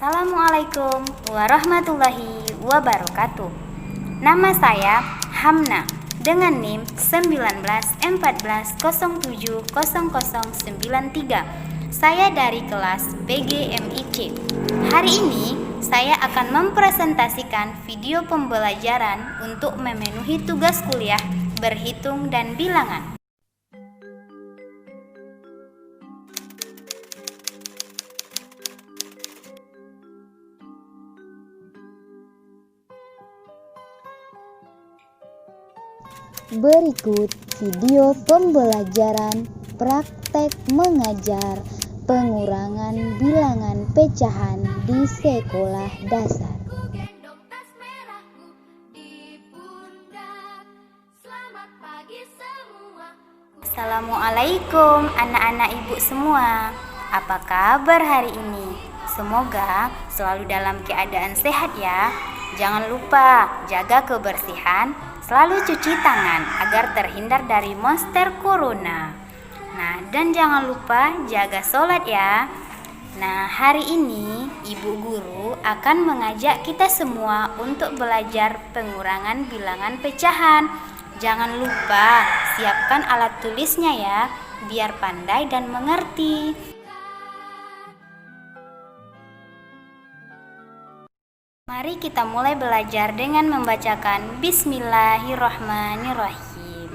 Assalamualaikum warahmatullahi wabarakatuh. Nama saya Hamna dengan NIM 1914070093. Saya dari kelas PGMIC. Hari ini saya akan mempresentasikan video pembelajaran untuk memenuhi tugas kuliah berhitung dan bilangan. Berikut video pembelajaran praktek mengajar pengurangan bilangan pecahan di sekolah dasar. Assalamualaikum anak-anak ibu semua. Apa kabar hari ini? Semoga selalu dalam keadaan sehat ya. Jangan lupa jaga kebersihan, selalu cuci tangan agar terhindar dari monster corona. Nah, dan jangan lupa jaga sholat ya. Nah, hari ini Ibu Guru akan mengajak kita semua untuk belajar pengurangan bilangan pecahan. Jangan lupa siapkan alat tulisnya ya, biar pandai dan mengerti. Mari kita mulai belajar dengan membacakan Bismillahirrahmanirrahim.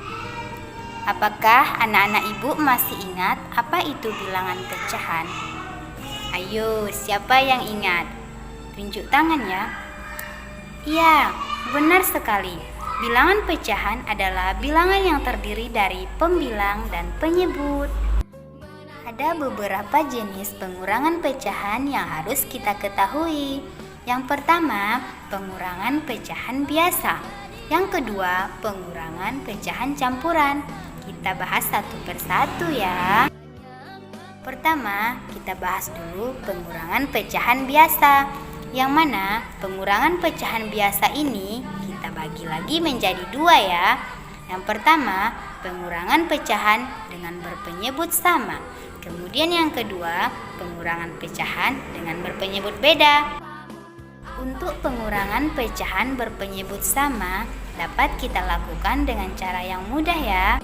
Apakah anak-anak ibu masih ingat apa itu bilangan pecahan? Ayo, siapa yang ingat? Tunjuk tangan ya. Iya, benar sekali. Bilangan pecahan adalah bilangan yang terdiri dari pembilang dan penyebut. Ada beberapa jenis pengurangan pecahan yang harus kita ketahui. Yang pertama, pengurangan pecahan biasa. Yang kedua, pengurangan pecahan campuran. Kita bahas satu persatu ya. Pertama, kita bahas dulu pengurangan pecahan biasa. Yang mana pengurangan pecahan biasa ini kita bagi lagi menjadi dua ya. Yang pertama, pengurangan pecahan dengan berpenyebut sama. Kemudian yang kedua, pengurangan pecahan dengan berpenyebut beda. Untuk pengurangan pecahan berpenyebut sama dapat kita lakukan dengan cara yang mudah ya.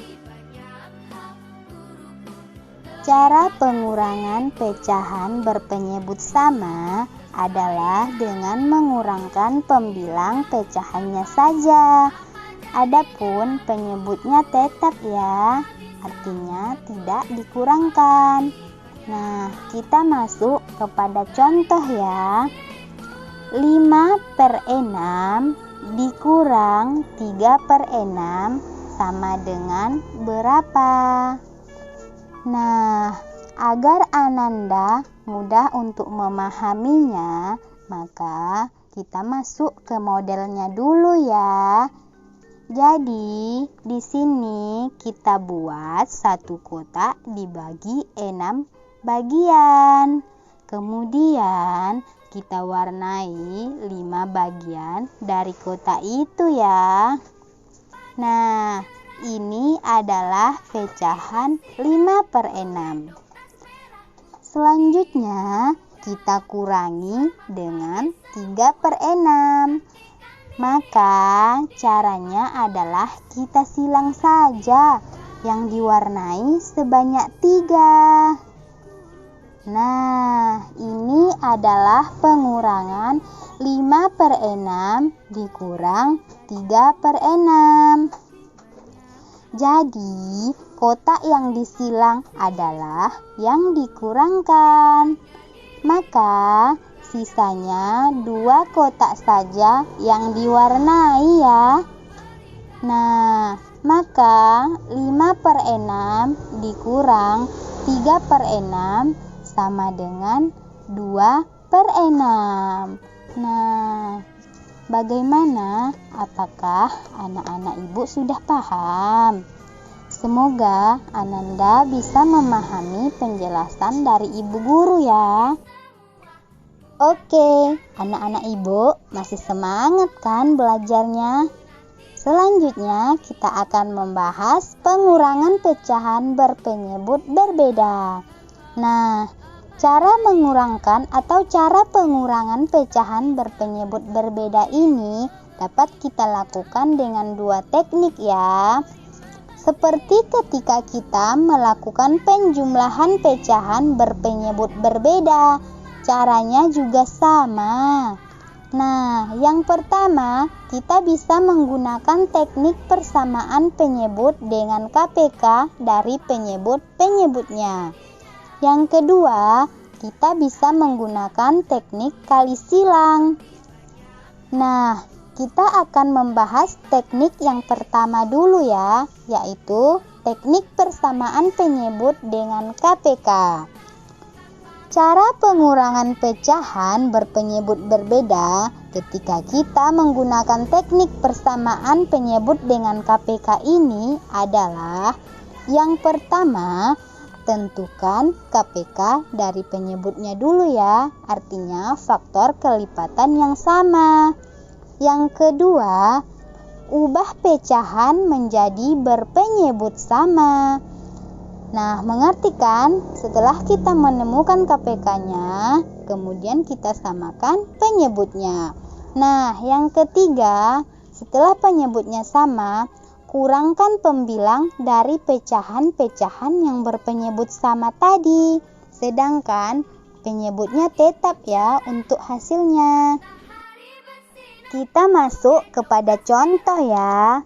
Cara pengurangan pecahan berpenyebut sama adalah dengan mengurangkan pembilang pecahannya saja. Adapun penyebutnya tetap ya, artinya tidak dikurangkan. Nah, kita masuk kepada contoh ya. 5/6 dikurang 3/6 sama dengan berapa? Nah, agar Ananda mudah untuk memahaminya, maka kita masuk ke modelnya dulu ya. Jadi, di sini kita buat satu kotak dibagi 6 bagian. Kemudian kita warnai 5 bagian dari kotak itu ya. Nah, ini adalah pecahan 5/6. Selanjutnya kita kurangi dengan 3/6. Maka caranya adalah kita silang saja yang diwarnai sebanyak 3. Nah, ini adalah pengurangan 5/6 dikurang 3/6. Jadi, kotak yang disilang adalah yang dikurangkan. Maka, sisanya 2 kotak saja yang diwarnai ya. Nah, maka 5/6 dikurang 3/6 sama dengan 2/6. Nah, bagaimana? Apakah anak-anak ibu sudah paham? Semoga Ananda bisa memahami penjelasan dari ibu guru ya. Oke, anak-anak ibu masih semangat kan belajarnya? Selanjutnya kita akan membahas pengurangan pecahan berpenyebut berbeda. Nah, Cara mengurangkan atau cara pengurangan pecahan berpenyebut berbeda ini dapat kita lakukan dengan dua teknik ya. Seperti ketika kita melakukan penjumlahan pecahan berpenyebut berbeda, caranya juga sama. Nah, yang pertama, kita bisa menggunakan teknik persamaan penyebut dengan KPK dari penyebut-penyebutnya. Yang kedua, kita bisa menggunakan teknik kali silang. Nah, kita akan membahas teknik yang pertama dulu ya, yaitu teknik persamaan penyebut dengan KPK. Cara pengurangan pecahan berpenyebut berbeda ketika kita menggunakan teknik persamaan penyebut dengan KPK ini adalah yang pertama, tentukan KPK dari penyebutnya dulu ya, artinya faktor kelipatan yang sama. Yang kedua, ubah pecahan menjadi berpenyebut sama. Nah, mengerti kan? Setelah kita menemukan KPK-nya, kemudian kita samakan penyebutnya. Nah, yang ketiga, setelah penyebutnya sama, kurangkan pembilang dari pecahan-pecahan yang berpenyebut sama tadi. Sedangkan penyebutnya tetap ya untuk hasilnya. Kita masuk kepada contoh ya.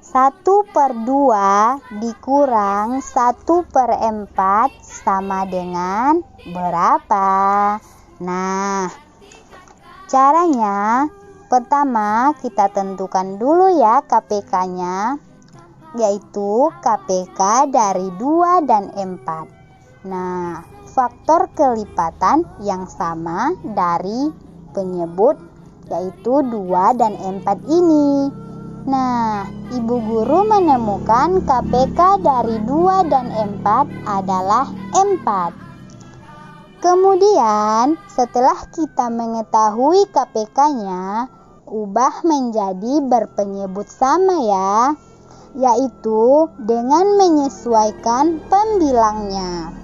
1/2 dikurang 1/4 sama dengan berapa? Nah, caranya pertama kita tentukan dulu ya KPK-nya, yaitu KPK dari 2 dan 4. Nah, faktor kelipatan yang sama dari penyebut yaitu 2 dan 4 ini. Nah, Ibu Guru menemukan KPK dari 2 dan 4 adalah 4. Kemudian, setelah kita mengetahui KPK-nya, ubah menjadi berpenyebut sama ya, yaitu dengan menyesuaikan pembilangnya.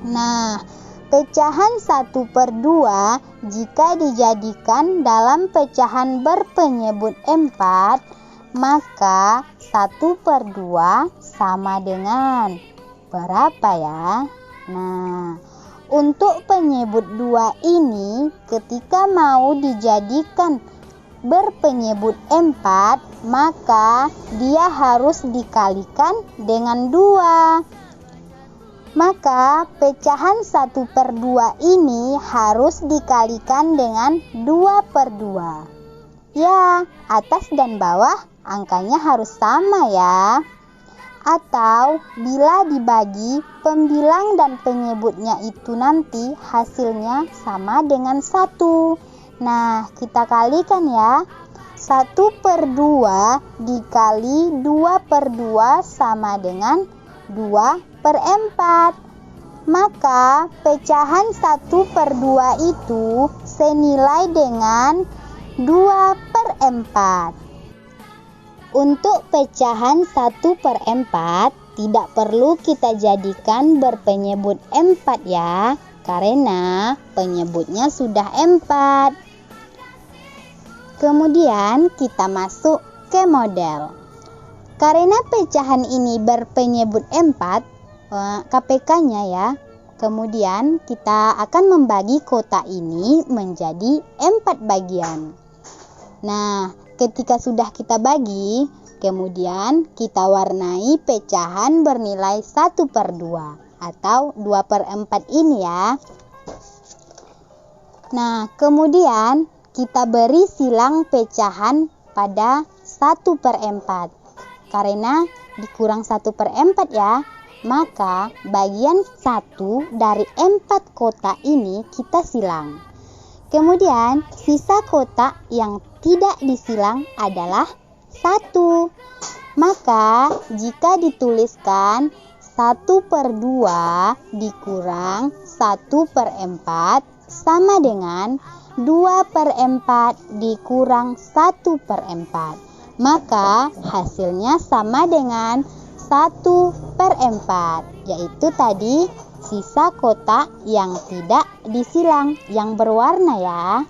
Nah, pecahan 1/2 jika dijadikan dalam pecahan berpenyebut 4, maka 1/2 sama dengan berapa ya? Nah, untuk penyebut 2 ini ketika mau dijadikan berpenyebut 4, maka dia harus dikalikan dengan 2. Maka pecahan 1/2 ini harus dikalikan dengan 2/2. Ya, atas dan bawah angkanya harus sama ya. Atau bila dibagi pembilang dan penyebutnya itu nanti hasilnya sama dengan 1. Nah, kita kalikan ya. 1/2 dikali 2/2 sama dengan 2/4. Maka pecahan 1/2 itu senilai dengan 2/4. Untuk pecahan 1/4 tidak perlu kita jadikan berpenyebut 4 ya, karena penyebutnya sudah 4. Kemudian kita masuk ke model. Karena pecahan ini berpenyebut 4, KPK-nya ya, kemudian kita akan membagi kotak ini menjadi 4 bagian. Nah, ketika sudah kita bagi, kemudian kita warnai pecahan bernilai 1/2 atau 2/4 ini ya. Nah, kemudian kita beri silang pecahan pada 1/4. Karena dikurang 1/4 ya, maka bagian 1 dari 4 kotak ini kita silang. Kemudian sisa kotak yang tidak disilang adalah 1. Maka jika dituliskan 1/2 dikurang 1/4 sama dengan 2/4 dikurang 1/4. Maka hasilnya sama dengan 1/4, yaitu tadi sisa kotak yang tidak disilang, yang berwarna ya.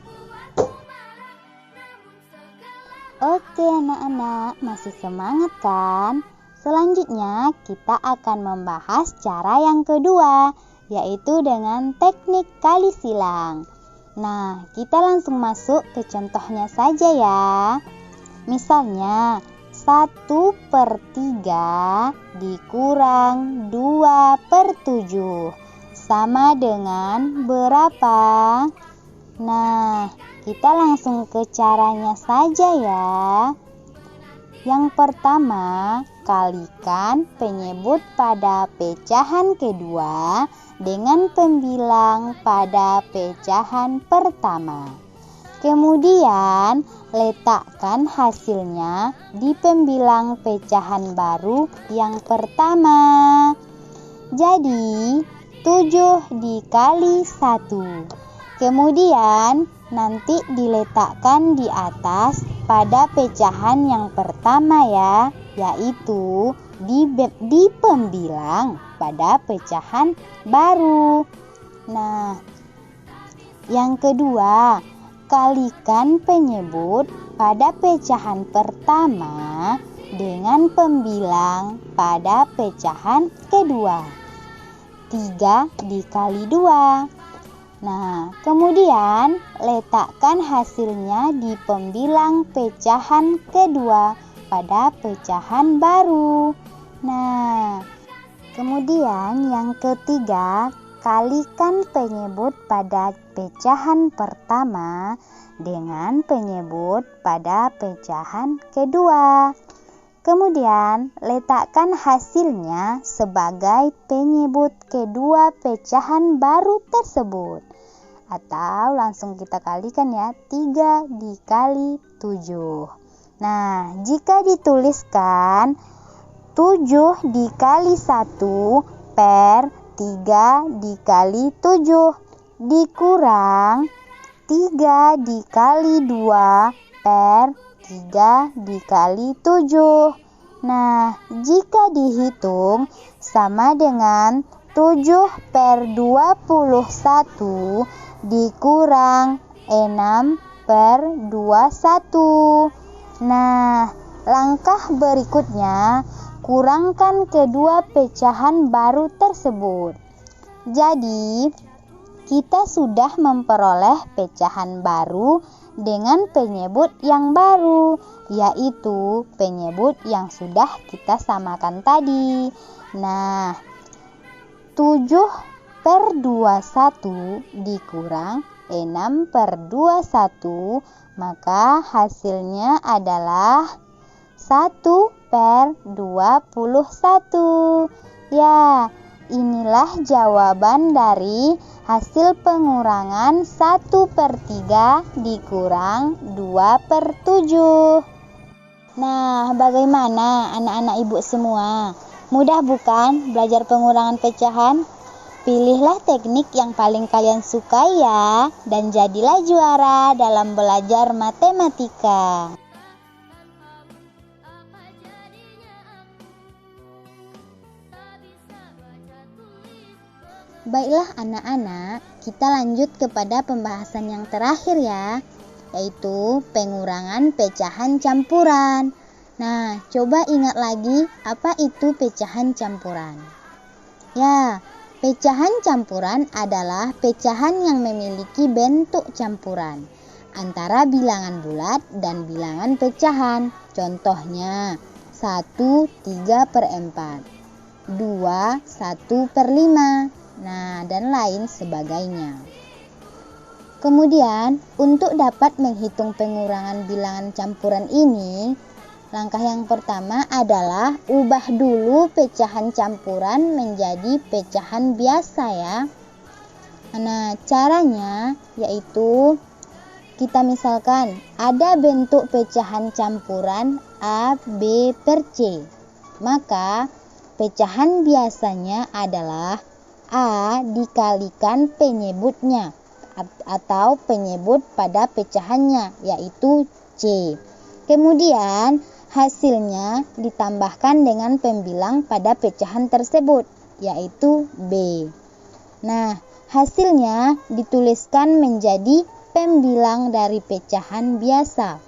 Oke anak-anak, masih semangat kan? Selanjutnya kita akan membahas cara yang kedua, yaitu dengan teknik kali silang. Nah, kita langsung masuk ke contohnya saja ya. Misalnya 1/3 dikurang 2/7 sama dengan berapa? Nah, kita langsung ke caranya saja ya. Yang pertama, kalikan penyebut pada pecahan kedua dengan pembilang pada pecahan pertama. Kemudian, letakkan hasilnya di pembilang pecahan baru yang pertama. Jadi, 7 dikali 1. Kemudian nanti diletakkan di atas pada pecahan yang pertama ya, yaitu di pembilang pada pecahan baru. Nah, yang kedua, kalikan penyebut pada pecahan pertama dengan pembilang pada pecahan kedua. 3 dikali 2. Nah, kemudian letakkan hasilnya di pembilang pecahan kedua pada pecahan baru. Nah, kemudian yang ketiga, kalikan penyebut pada pecahan pertama dengan penyebut pada pecahan kedua. Kemudian letakkan hasilnya sebagai penyebut kedua pecahan baru tersebut. Atau langsung kita kalikan ya, 3 dikali 7. Nah, jika dituliskan 7 dikali 1 per 3 dikali 7 dikurang 3 dikali 2 per 3 dikali 7. Nah, jika dihitung sama dengan 7 per 21 dikurang 6 per 21. Nah, langkah berikutnya, kurangkan kedua pecahan baru tersebut. Jadi, kita sudah memperoleh pecahan baru dengan penyebut yang baru, yaitu penyebut yang sudah kita samakan tadi. Nah, 7 per 21 dikurang 6 per 21, maka hasilnya adalah 1 per 21. Ya, inilah jawaban dari hasil pengurangan 1/3 dikurang 2/7. Nah, bagaimana anak-anak ibu semua? Mudah bukan belajar pengurangan pecahan? Pilihlah teknik yang paling kalian sukai ya, dan jadilah juara dalam belajar matematika. Baiklah anak-anak, kita lanjut kepada pembahasan yang terakhir ya, yaitu pengurangan pecahan campuran. Nah, coba ingat lagi apa itu pecahan campuran. Ya, pecahan campuran adalah pecahan yang memiliki bentuk campuran antara bilangan bulat dan bilangan pecahan. Contohnya, 1 3/4, 2 1/5. Nah, dan lain sebagainya. Kemudian, untuk dapat menghitung pengurangan bilangan campuran ini, langkah yang pertama adalah ubah dulu pecahan campuran menjadi pecahan biasa ya. Nah, caranya yaitu kita misalkan ada bentuk pecahan campuran A, B per C. Maka, pecahan biasanya adalah A dikalikan penyebutnya atau penyebut pada pecahannya, yaitu C. Kemudian hasilnya ditambahkan dengan pembilang pada pecahan tersebut, yaitu B. Nah, hasilnya dituliskan menjadi pembilang dari pecahan biasa.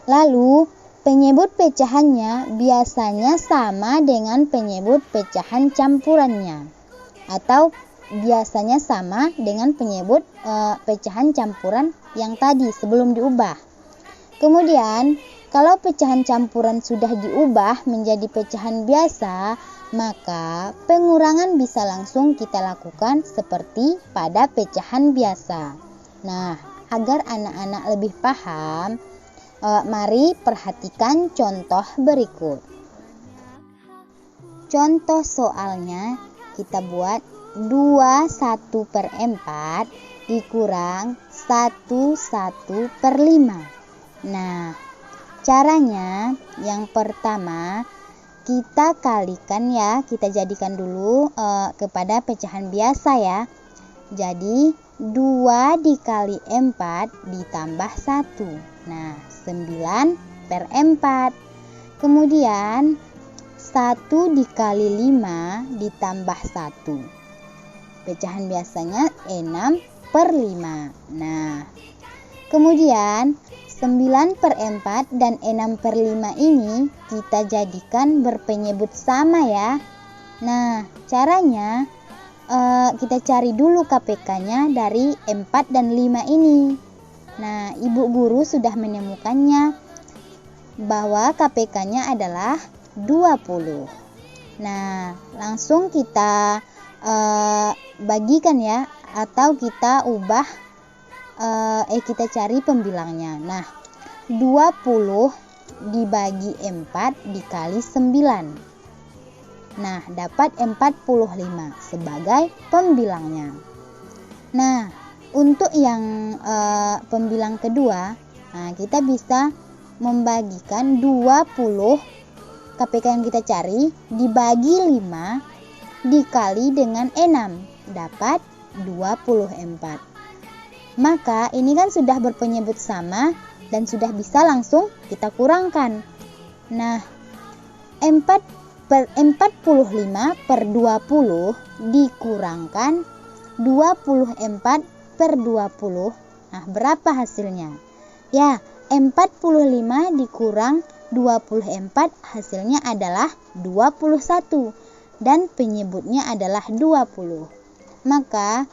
Lalu, penyebut pecahannya biasanya sama dengan penyebut pecahan campurannya, atau biasanya sama dengan penyebut pecahan campuran yang tadi sebelum diubah. Kemudian, kalau pecahan campuran sudah diubah menjadi pecahan biasa, maka pengurangan bisa langsung kita lakukan seperti pada pecahan biasa. Nah, agar anak-anak lebih paham, mari perhatikan contoh berikut. Contoh soalnya kita buat 21/4 dikurang 11/5. Nah, caranya yang pertama kita kalikan ya, kita jadikan dulu kepada pecahan biasa ya. Jadi 2 dikali 4 ditambah 1. Nah, 9/4. Kemudian 1 dikali 5 ditambah 1. Pecahan biasanya 6/5. Nah, kemudian 9/4 dan 6/5 ini kita jadikan berpenyebut sama ya. Nah, caranya kita cari dulu KPK-nya dari 4 dan 5 ini. Nah, Ibu Guru sudah menemukannya bahwa KPK-nya adalah 20. Nah, langsung kita bagikan ya, atau kita ubah, kita cari pembilangnya. Nah, 20 dibagi 4 dikali 9. Nah, dapat 45 sebagai pembilangnya. Nah, untuk yang pembilang kedua, kita bisa membagikan 20 KPK yang kita cari dibagi 5 dikali dengan 6, dapat 24. Maka ini kan sudah berpenyebut sama dan sudah bisa langsung kita kurangkan. Nah, 45/20 dikurangkan 24/20. Nah, berapa hasilnya? Ya, 45 dikurang 24 hasilnya adalah 21 dan penyebutnya adalah 20. Maka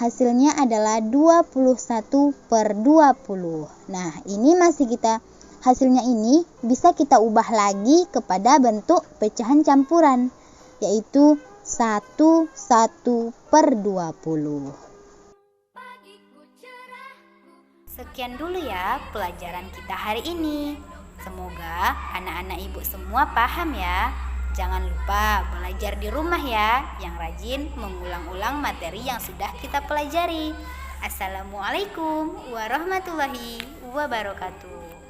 hasilnya adalah 21/20. Nah, ini hasilnya ini bisa kita ubah lagi kepada bentuk pecahan campuran, yaitu 1/20. Sekian dulu ya pelajaran kita hari ini. Semoga anak-anak ibu semua paham ya. Jangan lupa belajar di rumah ya, yang rajin mengulang-ulang materi yang sudah kita pelajari. Assalamualaikum warahmatullahi wabarakatuh.